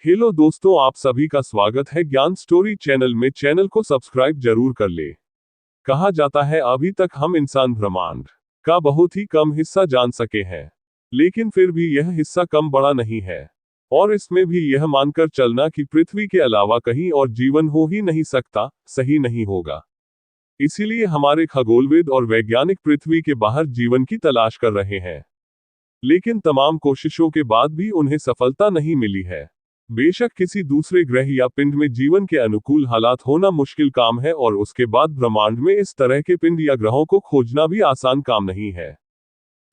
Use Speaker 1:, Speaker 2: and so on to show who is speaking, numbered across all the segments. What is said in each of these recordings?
Speaker 1: Hello दोस्तों, आप सभी का स्वागत है ज्ञान स्टोरी चैनल में। चैनल को सब्सक्राइब जरूर कर ले। कहा जाता है अभी तक हम इंसान ब्रह्मांड का बहुत ही कम हिस्सा जान सके हैं, लेकिन फिर भी यह हिस्सा कम बड़ा नहीं है। और इसमें भी यह मानकर चलना कि पृथ्वी के अलावा कहीं और जीवन हो ही नहीं सकता, सही नहीं होगा। इसीलिए हमारे खगोलविद और वैज्ञानिक पृथ्वी के बाहर जीवन की तलाश कर रहे हैं, लेकिन तमाम कोशिशों के बाद भी उन्हें सफलता नहीं मिली है। बेशक किसी दूसरे ग्रह या पिंड में जीवन के अनुकूल हालात होना मुश्किल काम है, और उसके बाद ब्रह्मांड में इस तरह के पिंड या ग्रहों को खोजना भी आसान काम नहीं है।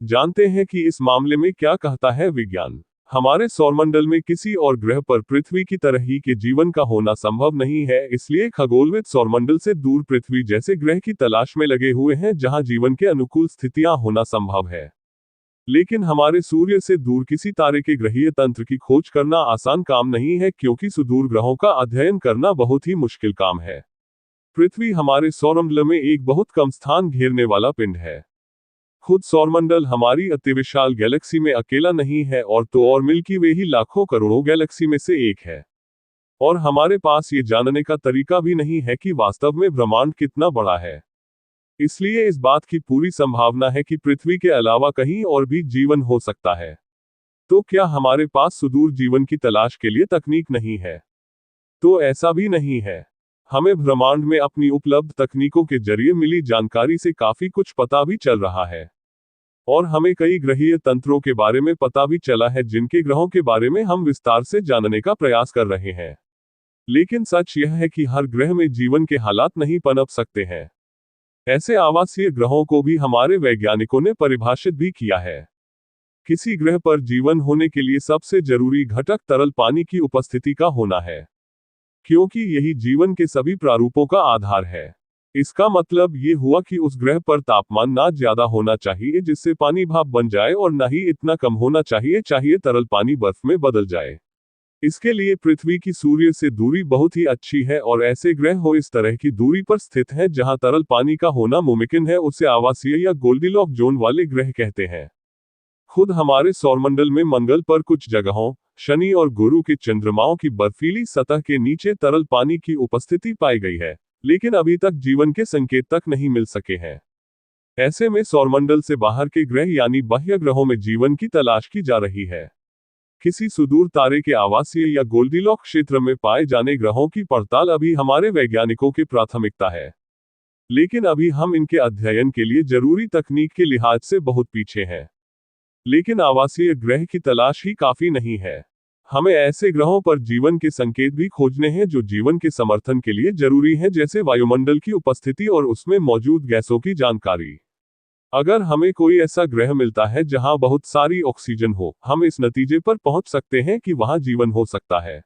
Speaker 1: जानते हैं कि इस मामले में क्या कहता है विज्ञान। हमारे सौरमंडल में किसी और ग्रह पर पृथ्वी की तरह ही के जीवन का होना संभव नहीं है। इसलिए खगोलविद सौरमंडल से दूर पृथ्वी जैसे ग्रह की तलाश में लगे हुए हैं जहां जीवन के अनुकूल स्थितियां होना संभव है। लेकिन हमारे सूर्य से दूर किसी तारे के ग्रहीय तंत्र की खोज करना आसान काम नहीं है, क्योंकि सुदूर ग्रहों का अध्ययन करना बहुत ही मुश्किल काम है। पृथ्वी हमारे सौरमंडल में एक बहुत कम स्थान घेरने वाला पिंड है। खुद सौरमंडल हमारी अतिविशाल गैलेक्सी में अकेला नहीं है, और मिल्की वे ही लाखों करोड़ों गैलेक्सी में से एक है। और हमारे पास ये जानने का तरीका भी नहीं है कि वास्तव में ब्रह्मांड कितना बड़ा है। इसलिए इस बात की पूरी संभावना है कि पृथ्वी के अलावा कहीं और भी जीवन हो सकता है। तो क्या हमारे पास सुदूर जीवन की तलाश के लिए तकनीक नहीं है? तो ऐसा भी नहीं है। हमें ब्रह्मांड में अपनी उपलब्ध तकनीकों के जरिए मिली जानकारी से काफी कुछ पता भी चल रहा है। और हमें कई ग्रहीय तंत्रों के बारे में पता भी चला है, जिनके ग्रहों के बारे में हम विस्तार से जानने का प्रयास कर रहे हैं। लेकिन सच यह है कि हर ग्रह में जीवन के हालात नहीं पनप सकते हैं। ऐसे आवासीय ग्रहों को भी हमारे वैज्ञानिकों ने परिभाषित भी किया है। किसी ग्रह पर जीवन होने के लिए सबसे जरूरी घटक तरल पानी की उपस्थिति का होना है, क्योंकि यही जीवन के सभी प्रारूपों का आधार है। इसका मतलब ये हुआ कि उस ग्रह पर तापमान ना ज्यादा होना चाहिए जिससे पानी भाप बन जाए, और न ही इतना कम होना चाहिए तरल पानी बर्फ में बदल जाए। इसके लिए पृथ्वी की सूर्य से दूरी बहुत ही अच्छी है, और ऐसे ग्रह हो इस तरह की दूरी पर स्थित हैं जहां तरल पानी का होना मुमकिन है, उसे आवासीय या गोल्डीलॉक जोन वाले ग्रह कहते हैं। खुद हमारे सौरमंडल में मंगल पर कुछ जगहों, शनि और गुरु के चंद्रमाओं की बर्फीली सतह के नीचे तरल पानी की उपस्थिति पाई गई है, लेकिन अभी तक जीवन के संकेत तक नहीं मिल सके हैं। ऐसे में सौरमंडल से बाहर के ग्रह यानी बाह्य ग्रहों में जीवन की तलाश की जा रही है। किसी सुदूर तारे के आवासीय या गोल्डीलॉक क्षेत्र में पाए जाने ग्रहों की पड़ताल अभी हमारे वैज्ञानिकों की प्राथमिकता है, लेकिन अभी हम इनके अध्ययन के लिए जरूरी तकनीक के लिहाज से बहुत पीछे हैं। लेकिन आवासीय ग्रह की तलाश ही काफी नहीं है। हमें ऐसे ग्रहों पर जीवन के संकेत भी खोजने हैं जो जीवन के समर्थन के लिए जरूरी हैं, जैसे वायुमंडल की उपस्थिति और उसमें मौजूद गैसों की जानकारी। अगर हमें कोई ऐसा ग्रह मिलता है जहां बहुत सारी ऑक्सीजन हो, हम इस नतीजे पर पहुंच सकते हैं कि वहां जीवन हो सकता है।